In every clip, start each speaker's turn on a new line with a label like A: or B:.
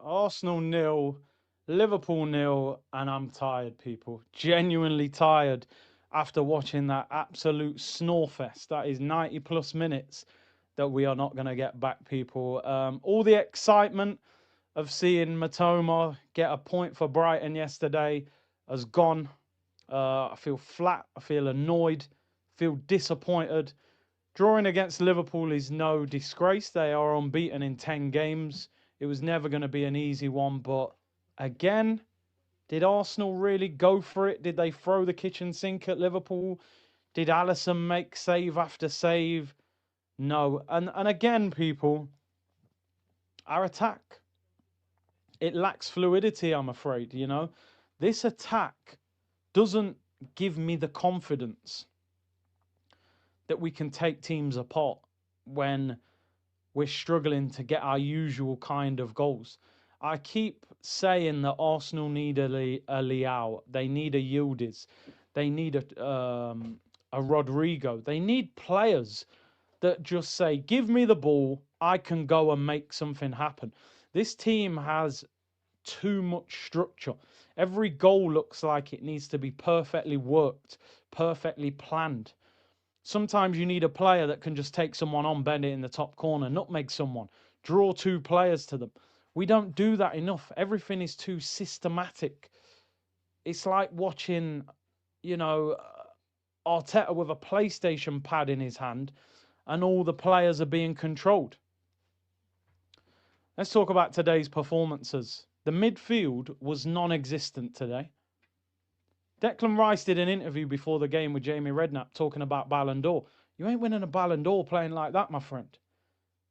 A: Arsenal nil, Liverpool nil, and I'm tired, people. Genuinely tired after watching that absolute snore fest. That is 90 plus minutes that we are not going to get back, people. All the excitement of seeing Matoma get a point for Brighton yesterday has gone. I feel flat. I feel annoyed. Feel disappointed. Drawing against Liverpool is no disgrace. They are unbeaten in 10 games. It was never going to be an easy one. But again, did Arsenal really go for it? Did they throw the kitchen sink at Liverpool? Did Alisson make save after save? No. And again, people, our attack, it lacks fluidity, I'm afraid. This attack doesn't give me the confidence that we can take teams apart when we're struggling to get our usual kind of goals. I keep saying that Arsenal need a Leao, they need a Yildiz, they need a Rodrigo. They need players that just say, give me the ball, I can go and make something happen. This team has too much structure. Every goal looks like it needs to be perfectly worked, perfectly planned. Sometimes you need a player that can just take someone on, bend it in the top corner, nutmeg someone, draw two players to them. We don't do that enough. Everything is too systematic. It's like watching, Arteta with a PlayStation pad in his hand and all the players are being controlled. Let's talk about today's performances. The midfield was non-existent today. Declan Rice did an interview before the game with Jamie Redknapp talking about Ballon d'Or. You ain't winning a Ballon d'Or playing like that, my friend.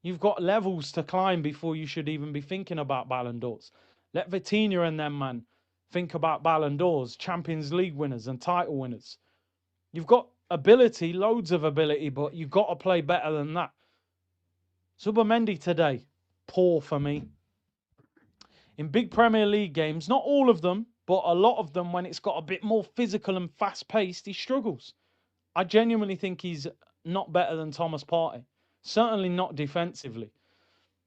A: You've got levels to climb before you should even be thinking about Ballon d'Ors. Let Vitinha and them, man, think about Ballon d'Ors, Champions League winners and title winners. You've got ability, loads of ability, but you've got to play better than that. Zubimendi today, poor for me. In big Premier League games, not all of them, but a lot of them, when it's got a bit more physical and fast-paced, he struggles. I genuinely think he's not better than Thomas Partey. Certainly not defensively.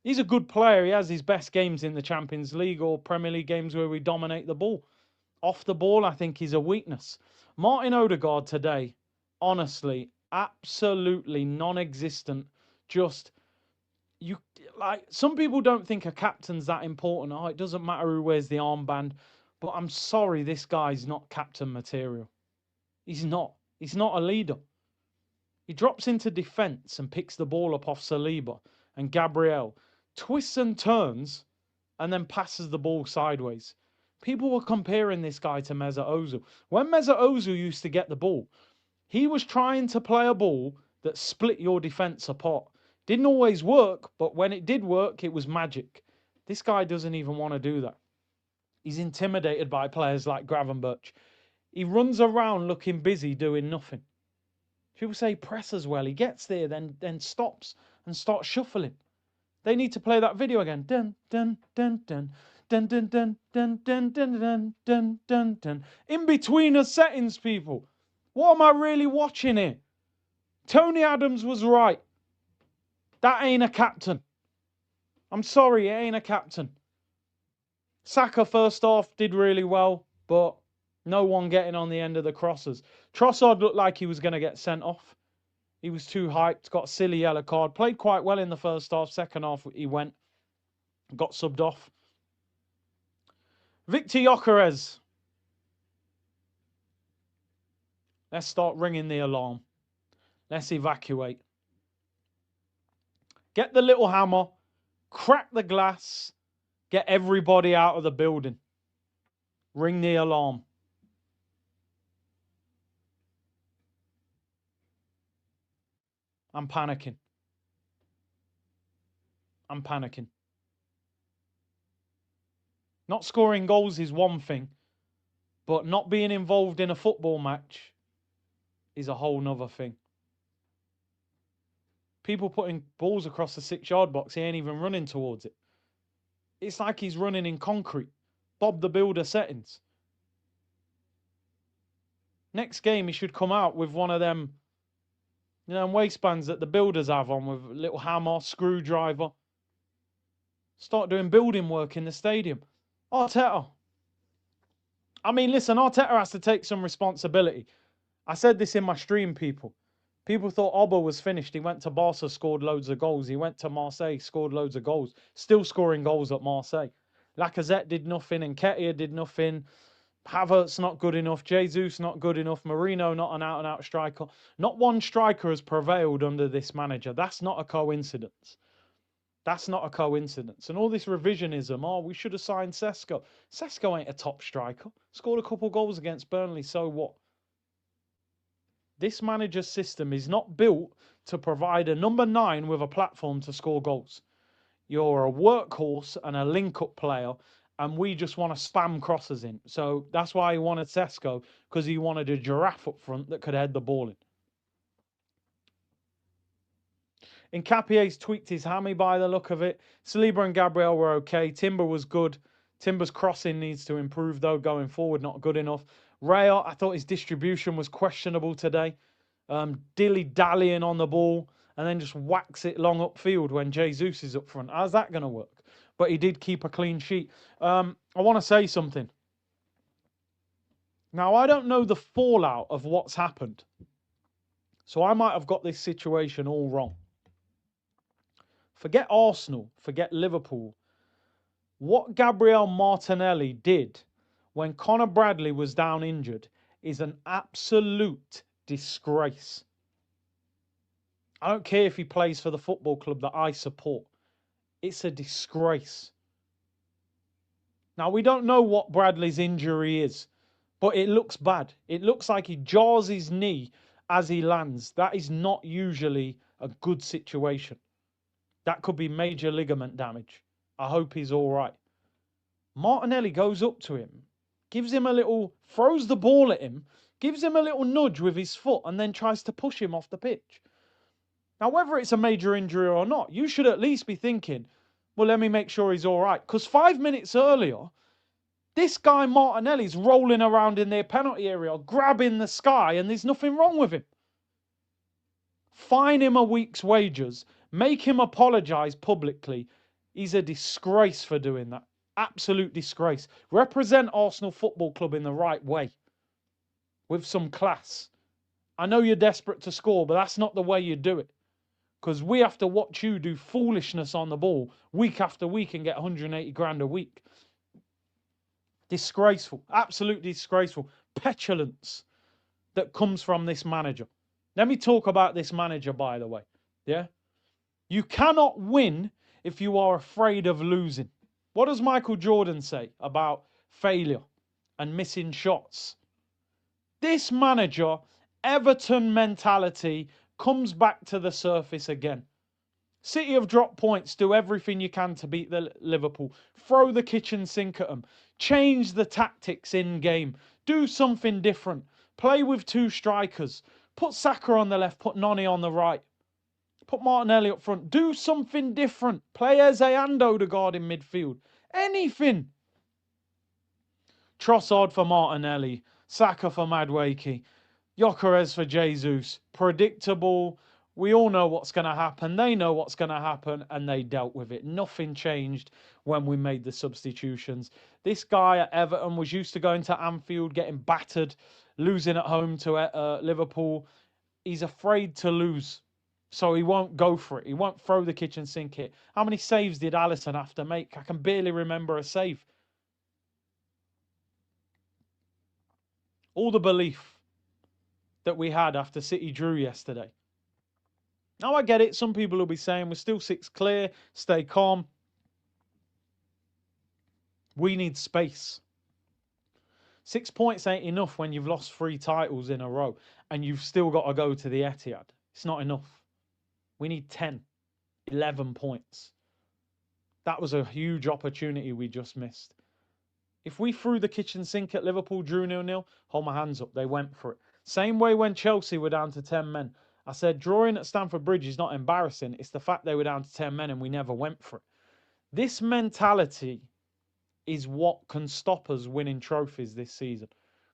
A: He's a good player. He has his best games in the Champions League or Premier League games where we dominate the ball. Off the ball, I think he's a weakness. Martin Odegaard today, honestly, absolutely non-existent. Just, some people don't think a captain's that important. Oh, it doesn't matter who wears the armband. But I'm sorry, this guy's not captain material. He's not. He's not a leader. He drops into defence and picks the ball up off Saliba and Gabriel, twists and turns, and then passes the ball sideways. People were comparing this guy to Mesut Ozil. When Mesut Ozil used to get the ball, he was trying to play a ball that split your defence apart. Didn't always work, but when it did work, it was magic. This guy doesn't even want to do that. He's intimidated by players like Gravenberch. He runs around looking busy, doing nothing. People say press as well. He gets there, then stops and starts shuffling. They need to play that video again. Dun dun dun dun dun dun dun dun dun dun dun dun dun dun. In between the settings, people. What am I really watching here? Tony Adams was right. That ain't a captain. I'm sorry, it ain't a captain. Saka first half did really well, but no one getting on the end of the crosses. Trossard looked like he was going to get sent off. He was too hyped, got a silly yellow card. Played quite well in the first half. Second half, he got subbed off. Victor Gyökeres. Let's start ringing the alarm. Let's evacuate. Get the little hammer, crack the glass, get everybody out of the building. Ring the alarm. I'm panicking. I'm panicking. Not scoring goals is one thing, but not being involved in a football match is a whole nother thing. People putting balls across the 6-yard box, he ain't even running towards it. It's like he's running in concrete. Bob the Builder settings. Next game, he should come out with one of them, waistbands that the builders have on with a little hammer, screwdriver. Start doing building work in the stadium. Arteta. I mean, listen, Arteta has to take some responsibility. I said this in my stream, people. People thought Oba was finished. He went to Barca, scored loads of goals. He went to Marseille, scored loads of goals. Still scoring goals at Marseille. Lacazette did nothing. Nketiah did nothing. Havertz not good enough. Jesus not good enough. Marino not an out-and-out striker. Not one striker has prevailed under this manager. That's not a coincidence. That's not a coincidence. And all this revisionism, oh, we should have signed Sesko. Sesko ain't a top striker. Scored a couple goals against Burnley, so what? This manager's system is not built to provide a number 9 with a platform to score goals. You're a workhorse and a link-up player, and we just want to spam crosses in. So that's why he wanted Sesko, because he wanted a giraffe up front that could head the ball in. Nketiah's tweaked his hammy by the look of it. Saliba and Gabriel were okay. Timber was good. Timber's crossing needs to improve, though, going forward, not good enough. Raya, I thought his distribution was questionable today. Dilly-dallying on the ball and then just whacks it long upfield when Jesus is up front. How's that going to work? But he did keep a clean sheet. I want to say something. Now, I don't know the fallout of what's happened. So I might have got this situation all wrong. Forget Arsenal. Forget Liverpool. What Gabriel Martinelli did when Conor Bradley was down injured is an absolute disgrace. I don't care if he plays for the football club that I support. It's a disgrace. Now, we don't know what Bradley's injury is, but it looks bad. It looks like he jars his knee as he lands. That is not usually a good situation. That could be major ligament damage. I hope he's all right. Martinelli goes up to him, gives him a little, throws the ball at him, gives him a little nudge with his foot, and then tries to push him off the pitch. Now, whether it's a major injury or not, you should at least be thinking, well, let me make sure he's all right. Because 5 minutes earlier, this guy Martinelli's rolling around in their penalty area, grabbing the sky, and there's nothing wrong with him. Fine him a week's wages. Make him apologise publicly. He's a disgrace for doing that. Absolute disgrace. Represent Arsenal Football Club in the right way. With some class. I know you're desperate to score, but that's not the way you do it. Because we have to watch you do foolishness on the ball week after week and get 180 grand a week. Disgraceful. Absolutely disgraceful. Petulance that comes from this manager. Let me talk about this manager, by the way. Yeah? You cannot win if you are afraid of losing. What does Michael Jordan say about failure and missing shots? This manager, Everton mentality, comes back to the surface again. City have dropped points. Do everything you can to beat the Liverpool. Throw the kitchen sink at them. Change the tactics in game. Do something different. Play with 2 strikers. Put Saka on the left. Put Noni on the right. Put Martinelli up front. Do something different. Play Eze and Odegaard in midfield. Anything. Trossard for Martinelli. Saka for Madueke. Gyökeres for Jesus. Predictable. We all know what's going to happen. They know what's going to happen, and they dealt with it. Nothing changed when we made the substitutions. This guy at Everton was used to going to Anfield, getting battered, losing at home to Liverpool. He's afraid to lose, so he won't go for it. He won't throw the kitchen sink hit. How many saves did Alisson have to make? I can barely remember a save. All the belief that we had after City drew yesterday. Now, I get it. Some people will be saying we're still 6 clear. Stay calm. We need space. 6 points ain't enough when you've lost 3 titles in a row and you've still got to go to the Etihad. It's not enough. We need 10, 11 points. That was a huge opportunity we just missed. If we threw the kitchen sink at Liverpool, drew 0-0, hold my hands up. They went for it. Same way when Chelsea were down to 10 men. I said drawing at Stamford Bridge is not embarrassing. It's the fact they were down to 10 men and we never went for it. This mentality is what can stop us winning trophies this season.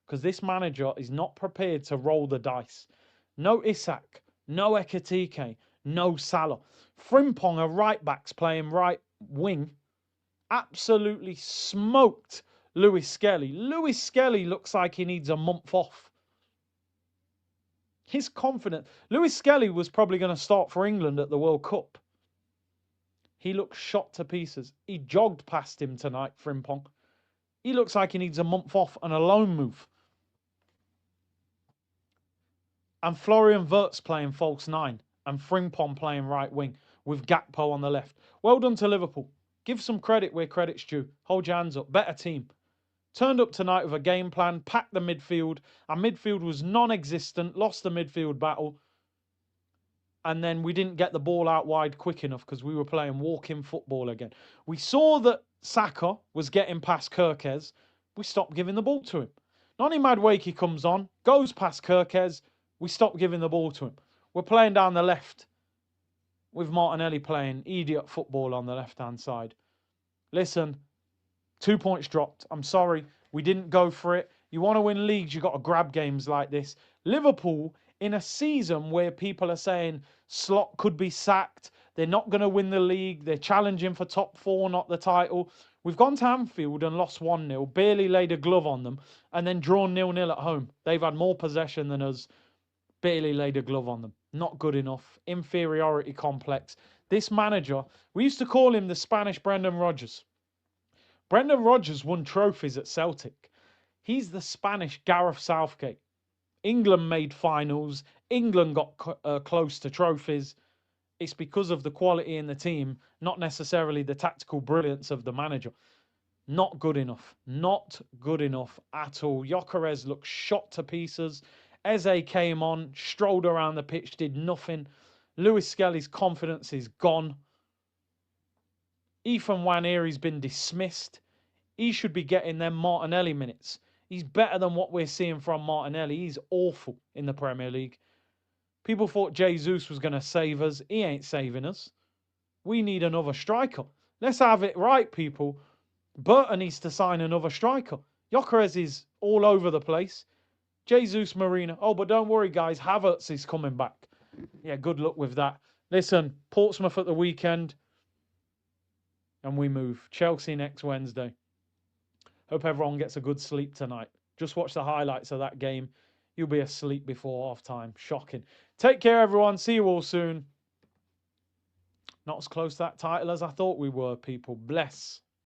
A: Because this manager is not prepared to roll the dice. No Isak, no Ekitike, no Salah. Frimpong are right backs playing right wing. absolutely smoked Lewis Skelly. Lewis Skelly looks like he needs a month off. He's confident. Lewis Skelly was probably going to start for England at the World Cup. He looks shot to pieces. He jogged past him tonight, Frimpong. He looks like he needs a month off and a loan move. And Florian Wirtz playing false nine and Frimpong playing right wing with Gakpo on the left. Well done to Liverpool. Give some credit where credit's due. Hold your hands up. Better team. Turned up tonight with a game plan, packed the midfield. Our midfield was non-existent, lost the midfield battle. And then we didn't get the ball out wide quick enough because we were playing walking football again. We saw that Saka was getting past Kirkez. We stopped giving the ball to him. Noni Madueke comes on, goes past Kirkez. We stopped giving the ball to him. We're playing down the left with Martinelli playing idiot football on the left-hand side. Listen, 2 points dropped. I'm sorry. We didn't go for it. You want to win leagues, you've got to grab games like this. Liverpool, in a season where people are saying Slot could be sacked, they're not going to win the league, they're challenging for top 4, not the title. We've gone to Anfield and lost 1-0, barely laid a glove on them, and then drawn 0-0 at home. They've had more possession than us, barely laid a glove on them. Not good enough. Inferiority complex. This manager, we used to call him the Spanish Brendan Rodgers. Brendan Rodgers won trophies at Celtic. He's the Spanish Gareth Southgate. England made finals. England got close to trophies. It's because of the quality in the team, not necessarily the tactical brilliance of the manager. Not good enough. Not good enough at all. Gyökeres looked shot to pieces. Eze came on, strolled around the pitch, did nothing. Lewis Skelly's confidence is gone. Ethan Nwaneri's been dismissed. He should be getting them Martinelli minutes. He's better than what we're seeing from Martinelli. He's awful in the Premier League. People thought Jesus was going to save us. He ain't saving us. We need another striker. Let's have it right, people. Burton needs to sign another striker. Gyökeres is all over the place. Jesus Marina. Oh, but don't worry, guys. Havertz is coming back. Yeah, good luck with that. Listen, Portsmouth at the weekend. And we move. Chelsea next Wednesday. Hope everyone gets a good sleep tonight. Just watch the highlights of that game. You'll be asleep before half-time. Shocking. Take care, everyone. See you all soon. Not as close to that title as I thought we were, people. Bless.